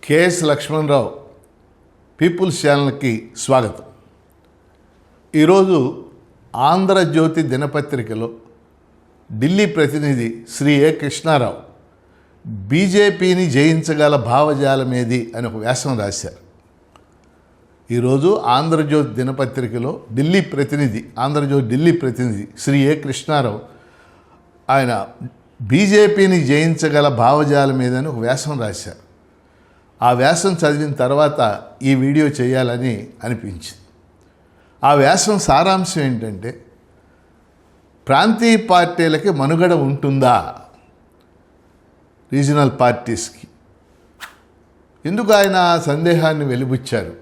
KS Lakshmanarao peoples ఛానల్కి స్వాగతం. ఈరోజు ఆంధ్రజ్యోతి దినపత్రికలో ఢిల్లీ ప్రతినిధి శ్రీ ఏ కృష్ణారావు బీజేపీని జయించగల భావజాలమేది అని ఒక వ్యాసం రాశారు. ఈరోజు ఆంధ్రజ్యోతి దినపత్రికలో ఆంధ్రజ్యోతి ఢిల్లీ ప్రతినిధి శ్రీ ఏ కృష్ణారావు ఆయన బీజేపీని జయించగల భావజాలమేదని ఒక వ్యాసం రాశారు. ఆ వ్యాసం చదివిన తర్వాత ఈ వీడియో చేయాలని అనిపించింది. ఆ వ్యాసం సారాంశం ఏంటంటే, ప్రాంతీయ పార్టీలకి మనుగడ ఉంటుందా రీజనల్ పార్టీస్కి? ఎందుకు ఆయన ఆ సందేహాన్ని వెలిబుచ్చారు?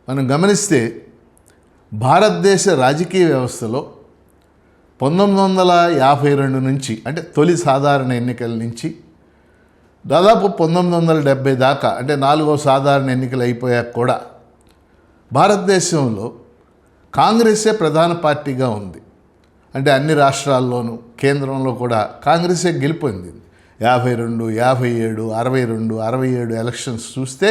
మనం గమనిస్తే భారతదేశ రాజకీయ వ్యవస్థలో 1952 నుంచి, అంటే తొలి సాధారణ ఎన్నికల నుంచి దాదాపు 1970 దాకా, అంటే 4వ సాధారణ ఎన్నికలు అయిపోయాక కూడా భారతదేశంలో కాంగ్రెసే ప్రధాన పార్టీగా ఉంది. అంటే అన్ని రాష్ట్రాల్లోనూ కేంద్రంలో కూడా కాంగ్రెసే గెలుపొందింది. 52, 57, 62, 67 ఎలక్షన్స్ చూస్తే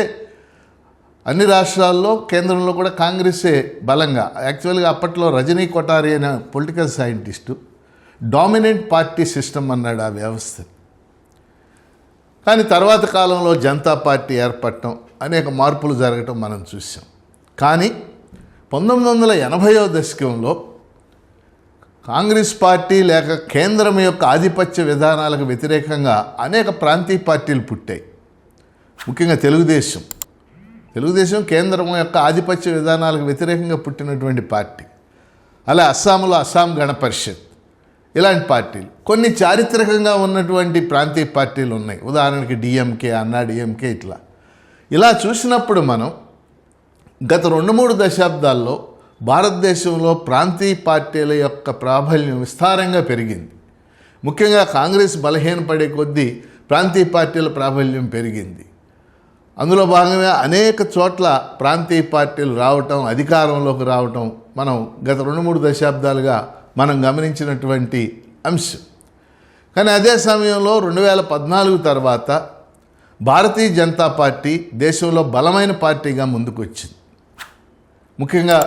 అన్ని రాష్ట్రాల్లో కేంద్రంలో కూడా కాంగ్రెసే బలంగా. యాక్చువల్గా అప్పట్లో రజనీ కొఠారి అనే political scientist dominant party system అన్నాడు ఆ వ్యవస్థ. కానీ తర్వాత కాలంలో జనతా పార్టీ ఏర్పడటం, అనేక మార్పులు జరగటం మనం చూసాం. కానీ 1980వ దశకంలో కాంగ్రెస్ పార్టీ లేక కేంద్రం యొక్క ఆధిపత్య విధానాలకు వ్యతిరేకంగా అనేక ప్రాంతీయ పార్టీలు పుట్టాయి. ముఖ్యంగా తెలుగుదేశం కేంద్రం యొక్క ఆధిపత్య విధానాలకు వ్యతిరేకంగా పుట్టినటువంటి పార్టీ. అలా అస్సాంలో అస్సాం గణ పరిషత్, ఇలాంటి పార్టీలు, కొన్ని చారిత్రకంగా ఉన్నటువంటి ప్రాంతీయ పార్టీలు ఉన్నాయి. ఉదాహరణకి డిఎంకే, అన్నా డిఎంకే, ఇలా చూసినప్పుడు మనం గత 2-3 దశాబ్దాల్లో భారతదేశంలో ప్రాంతీయ పార్టీల యొక్క ప్రాబల్యం విస్తారంగా పెరిగింది. ముఖ్యంగా కాంగ్రెస్ బలహీనపడే కొద్దీ ప్రాంతీయ పార్టీల ప్రాబల్యం పెరిగింది. అందులో భాగంగా అనేక చోట్ల ప్రాంతీయ పార్టీలు రావటం, అధికారంలోకి రావటం మనం గత 2-3 దశాబ్దాలుగా మనం గమనించినటువంటి అంశం. కానీ అదే సమయంలో 2014 తర్వాత భారతీయ జనతా పార్టీ దేశంలో బలమైన పార్టీగా ముందుకు వచ్చింది. ముఖ్యంగా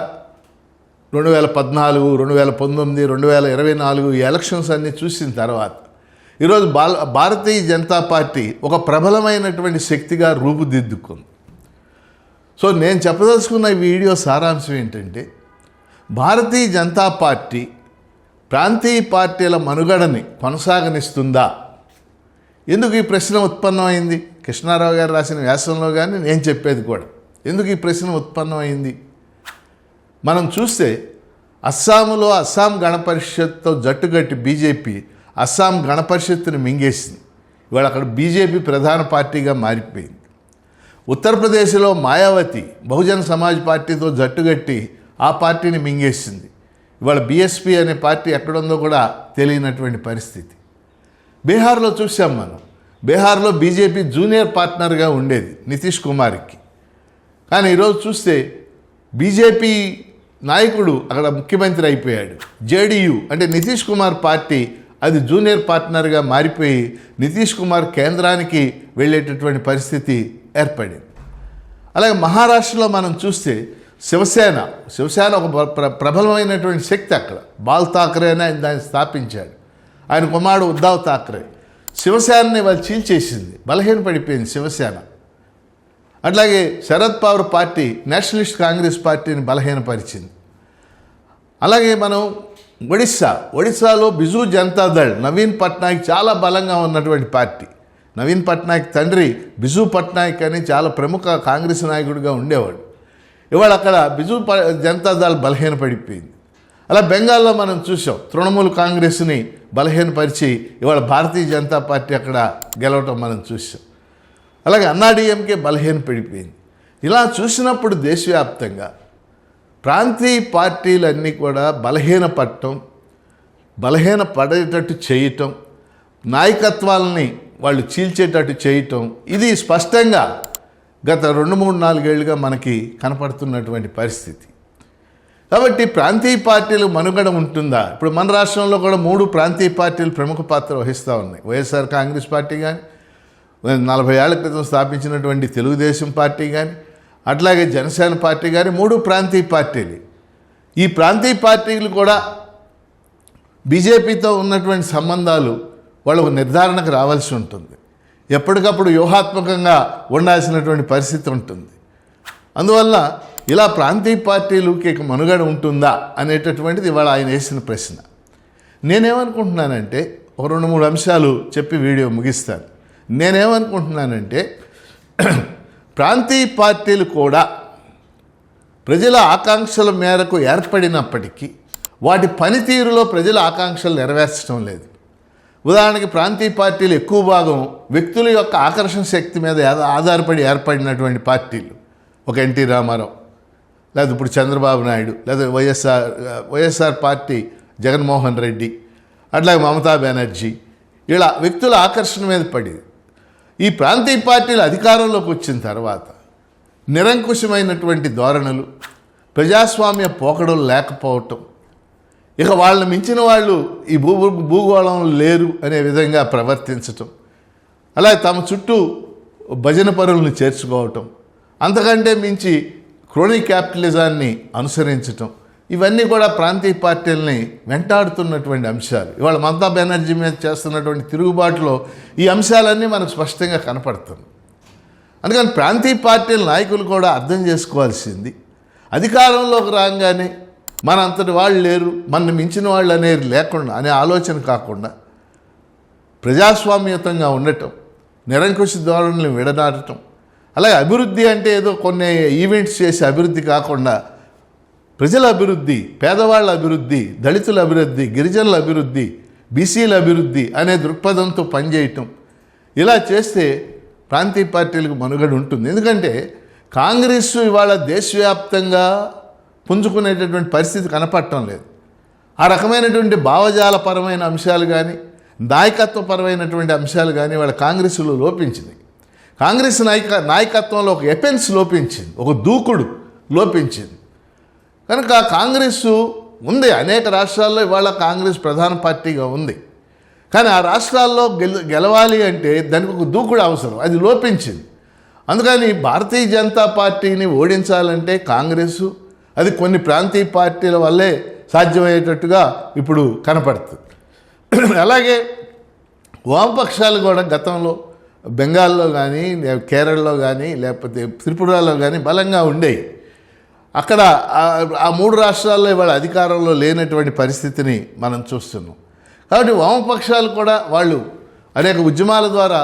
2014, 2019, 2024 ఈ ఎలక్షన్స్ అన్నీ చూసిన తర్వాత ఈరోజు భారతీయ జనతా పార్టీ ఒక ప్రబలమైనటువంటి శక్తిగా రూపుదిద్దుకుంది. సో నేను చెప్పదలుచుకున్న ఈ వీడియో సారాంశం ఏంటంటే, భారతీయ జనతా పార్టీ ప్రాంతీయ పార్టీల మనుగడని కొనసాగనిస్తుందా? ఎందుకు ఈ ప్రశ్న ఉత్పన్నమైంది? కృష్ణారావు గారు రాసిన వ్యాసంలో కానీ నేను చెప్పేది కూడా. ఎందుకు ఈ ప్రశ్న ఉత్పన్నమైంది? మనం చూస్తే అస్సాంలో అస్సాం గణ పరిషత్తో జట్టుగట్టి బీజేపీ అస్సాం గణ పరిషత్తుని మింగేసింది. ఇవాళ అక్కడ బీజేపీ ప్రధాన పార్టీగా మారిపోయింది. ఉత్తరప్రదేశ్లో మాయావతి బహుజన్ సమాజ్ పార్టీతో జట్టుగట్టి ఆ పార్టీని మింగేసింది. ఇవాళ బీఎస్పీ అనే పార్టీ ఎక్కడుందో కూడా తెలియనటువంటి పరిస్థితి. బీహార్లో చూసాం మనం. బీహార్లో బీజేపీ జూనియర్ పార్ట్నర్గా ఉండేది నితీష్ కుమార్కి. కానీ ఈరోజు చూస్తే బీజేపీ నాయకుడు అక్కడ ముఖ్యమంత్రి అయిపోయాడు. జేడీయూ అంటే నితీష్ కుమార్ పార్టీ అది జూనియర్ పార్ట్నర్గా మారిపోయి నితీష్ కుమార్ కేంద్రానికి వెళ్ళేటటువంటి పరిస్థితి ఏర్పడింది. అలాగే మహారాష్ట్రలో మనం చూస్తే శివసేన ఒక ప్రబలమైనటువంటి శక్తి అక్కడ. బాల్ ఠాక్రే అని ఆయన దాన్ని స్థాపించాడు. ఆయన కుమారుడు ఉద్ధవ్ ఠాక్రే శివసేనని వాళ్ళు చీల్చేసింది, బలహీనపడిపోయింది శివసేన. అట్లాగే శరద్ పవార్ పార్టీ నేషనలిస్ట్ కాంగ్రెస్ పార్టీని బలహీనపరిచింది. అలాగే మనం ఒడిస్సాలో బిజు జనతాదళ్ నవీన్ పట్నాయక్ చాలా బలంగా ఉన్నటువంటి పార్టీ. నవీన్ పట్నాయక్ తండ్రి బిజు పట్నాయక్ అని చాలా ప్రముఖ కాంగ్రెస్ నాయకుడిగా ఉండేవాడు. ఇవాళ అక్కడ బిజు జనతాదళ్ బలహీనపడిపోయింది. అలా బెంగాల్లో మనం చూసాం, తృణమూల్ కాంగ్రెస్ని బలహీనపరిచి ఇవాళ భారతీయ జనతా పార్టీ అక్కడ గెలవటం మనం చూసాం. అలాగే అన్నా డిఎంకే బలహీనపడిపోయింది. ఇలా చూసినప్పుడు దేశవ్యాప్తంగా ప్రాంతీయ పార్టీలన్నీ కూడా బలహీనపడేటట్టు చేయటం, నాయకత్వాలని వాళ్ళు చీల్చేటట్టు చేయటం, ఇది స్పష్టంగా గత 2-3-4 ఏళ్ళుగా మనకి కనపడుతున్నటువంటి పరిస్థితి. కాబట్టి ప్రాంతీయ పార్టీలు మనుగడ ఉంటుందా? ఇప్పుడు మన రాష్ట్రంలో కూడా 3 ప్రాంతీయ పార్టీలు ప్రముఖ పాత్ర వహిస్తూ ఉన్నాయి. వైఎస్ఆర్ కాంగ్రెస్ పార్టీ కానీ, 40 ఏళ్ల క్రితం స్థాపించినటువంటి తెలుగుదేశం పార్టీ కానీ, అట్లాగే జనసేన పార్టీ కానీ 3 ప్రాంతీయ పార్టీలు. ఈ ప్రాంతీయ పార్టీలు కూడా బీజేపీతో ఉన్నటువంటి సంబంధాలు వాళ్ళకు నిర్ధారణకు రావాల్సి ఉంటుంది. ఎప్పటికప్పుడు వ్యూహాత్మకంగా ఉండాల్సినటువంటి పరిస్థితి ఉంటుంది. అందువల్ల ఇలా ప్రాంతీయ పార్టీలకి మనుగడ ఉంటుందా అనేటటువంటిది ఇవాళ ఆయన వేసిన ప్రశ్న. నేనేమనుకుంటున్నానంటే ఒక 2-3 అంశాలు చెప్పి వీడియో ముగిస్తాను. నేనేమనుకుంటున్నానంటే ప్రాంతీయ పార్టీలు కూడా ప్రజల ఆకాంక్షల మేరకు ఏర్పడినప్పటికీ వాటి పనితీరులో ప్రజల ఆకాంక్షలు నెరవేర్చడం లేదు. ఉదాహరణకి ప్రాంతీయ పార్టీలు ఎక్కువ భాగం వ్యక్తుల యొక్క ఆకర్షణ శక్తి మీద ఆధారపడి ఏర్పడినటువంటి పార్టీలు. ఒక ఎన్టీ రామారావు, లేదా ఇప్పుడు చంద్రబాబు నాయుడు, లేదా వైఎస్ఆర్ పార్టీ జగన్మోహన్ రెడ్డి, అట్లాగే మమతా బెనర్జీ, ఇలా వ్యక్తుల ఆకర్షణ మీద పడేది. ఈ ప్రాంతీయ పార్టీలు అధికారంలోకి వచ్చిన తర్వాత నిరంకుశమైనటువంటి ధోరణులు, ప్రజాస్వామ్య పోకడలు లేకపోవటం, ఇక వాళ్ళని మించిన వాళ్ళు ఈ భూగోళంలో లేరు అనే విధంగా ప్రవర్తించటం, అలాగే తమ చుట్టూ భజన పరులను చేర్చుకోవటం, అంతకంటే మించి క్రోనీ క్యాపిటలిజాన్ని అనుసరించటం, ఇవన్నీ కూడా ప్రాంతీయ పార్టీలని వెంటాడుతున్నటువంటి అంశాలు. ఇవాళ మమతా బెనర్జీ మీద చేస్తున్నటువంటి తిరుగుబాటులో ఈ అంశాలన్నీ మనకు స్పష్టంగా కనపడుతుంది. అందుకని ప్రాంతీయ పార్టీల నాయకులు కూడా అర్థం చేసుకోవాల్సింది, అధికారంలోకి రాగానే మన అంతటి వాళ్ళు లేరు, మన మించిన వాళ్ళు అనేది లేకుండా అనే ఆలోచన కాకుండా ప్రజాస్వామ్యతంగా ఉండటం, నిరంకుశ ధోరణులను విడనాటటం, అలాగే అభివృద్ధి అంటే ఏదో కొన్ని ఈవెంట్స్ చేసి అభివృద్ధి కాకుండా ప్రజల అభివృద్ధి, పేదవాళ్ళ అభివృద్ధి, దళితుల అభివృద్ధి, గిరిజనుల అభివృద్ధి, బీసీల అభివృద్ధి అనే దృక్పథంతో పనిచేయటం, ఇలా చేస్తే ప్రాంతీయ పార్టీలకు మనుగడ ఉంటుంది. ఎందుకంటే కాంగ్రెస్ ఇవాళ దేశవ్యాప్తంగా పుంజుకునేటటువంటి పరిస్థితి కనపడటం లేదు. ఆ రకమైనటువంటి భావజాలపరమైన అంశాలు కానీ, నాయకత్వపరమైనటువంటి అంశాలు కానీ వాళ్ళ కాంగ్రెస్లో లోపించినాయి. కాంగ్రెస్ నాయకత్వంలో ఒక ఎపెన్స్ లోపించింది, ఒక దూకుడు లోపించింది. కనుక కాంగ్రెస్ ఉంది, అనేక రాష్ట్రాల్లో ఇవాళ కాంగ్రెస్ ప్రధాన పార్టీగా ఉంది. కానీ ఆ రాష్ట్రాల్లో గెలవాలి అంటే దానికి ఒక దూకుడు అవసరం, అది లోపించింది. అందుకని భారతీయ జనతా పార్టీని ఓడించాలంటే కాంగ్రెస్, అది కొన్ని ప్రాంతీయ పార్టీల వల్లే సాధ్యమయ్యేటట్టుగా ఇప్పుడు కనపడుతుంది. అలాగే వామపక్షాలు కూడా గతంలో బెంగాల్లో కానీ, కేరళలో కానీ, లేకపోతే త్రిపురలో కానీ బలంగా ఉండేవి. అక్కడ ఆ 3 రాష్ట్రాల్లో ఇవాళ అధికారంలో లేనటువంటి పరిస్థితిని మనం చూస్తున్నాం. కాబట్టి వామపక్షాలు కూడా వాళ్ళు అనేక ఉద్యమాల ద్వారా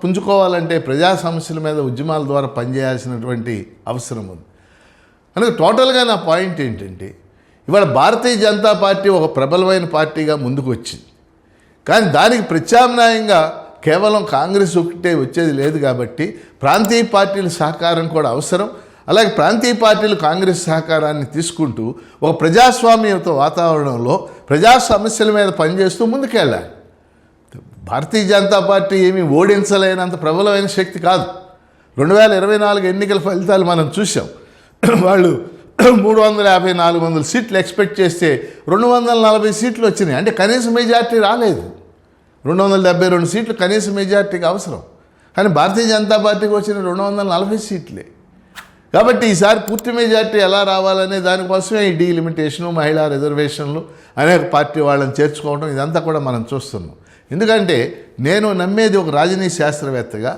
పుంజుకోవాలంటే ప్రజా సమస్యల మీద ఉద్యమాల ద్వారా పనిచేయాల్సినటువంటి అవసరం ఉంది. అందుకే టోటల్గా నా పాయింట్ ఏంటంటే ఇవాళ భారతీయ జనతా పార్టీ ఒక ప్రబలమైన పార్టీగా ముందుకు వచ్చింది. కానీ దానికి ప్రత్యామ్నాయంగా కేవలం కాంగ్రెస్ ఒకటే వచ్చేది లేదు. కాబట్టి ప్రాంతీయ పార్టీల సహకారం కూడా అవసరం. అలాగే ప్రాంతీయ పార్టీలు కాంగ్రెస్ సహకారాన్ని తీసుకుంటూ ఒక ప్రజాస్వామ్యత వాతావరణంలో ప్రజా సమస్యల మీద పనిచేస్తూ ముందుకెళ్ళాలి. భారతీయ జనతా పార్టీ ఏమీ ఓడించలేనంత ప్రబలమైన శక్తి కాదు. 2024 ఎన్నికల ఫలితాలు మనం చూసాం. వాళ్ళు 350-400 సీట్లు ఎక్స్పెక్ట్ చేస్తే 240 సీట్లు వచ్చినాయి. అంటే కనీస మెజార్టీ రాలేదు. 272 సీట్లు కనీస మెజార్టీకి అవసరం. కానీ భారతీయ జనతా పార్టీకి వచ్చిన 240 సీట్లే. కాబట్టి ఈసారి పూర్తి మెజార్టీ ఎలా రావాలనే దానికోసమే ఈ డీలిమిటేషను, మహిళా రిజర్వేషన్లు, అనేక పార్టీ వాళ్ళని చేర్చుకోవడం, ఇదంతా కూడా మనం చూస్తున్నాం. ఎందుకంటే నేను నమ్మేది ఒక రాజనీతి శాస్త్రవేత్తగా,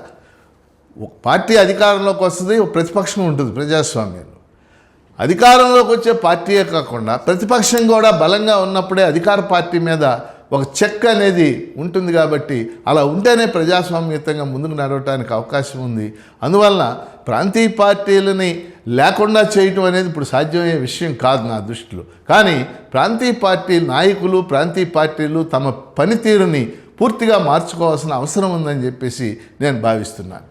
ఒక పార్టీ అధికారంలోకి వస్తుంది, ఒక ప్రతిపక్షం ఉంటుంది ప్రజాస్వామ్యంలో. అధికారంలోకి వచ్చే పార్టీయే కాకుండా ప్రతిపక్షం కూడా బలంగా ఉన్నప్పుడే అధికార పార్టీ మీద ఒక చెక్ అనేది ఉంటుంది. కాబట్టి అలా ఉంటేనే ప్రజాస్వామ్యతంగా ముందుకు నడవటానికి అవకాశం ఉంది. అందువలన ప్రాంతీయ పార్టీలని లేకుండా చేయటం అనేది ఇప్పుడు సాధ్యమయ్యే విషయం కాదు నా దృష్టిలో. కానీ ప్రాంతీయ పార్టీ నాయకులు, ప్రాంతీయ పార్టీలు తమ పనితీరుని పూర్తిగా మార్చుకోవాల్సిన అవసరం ఉందని చెప్పేసి నేను భావిస్తున్నాను.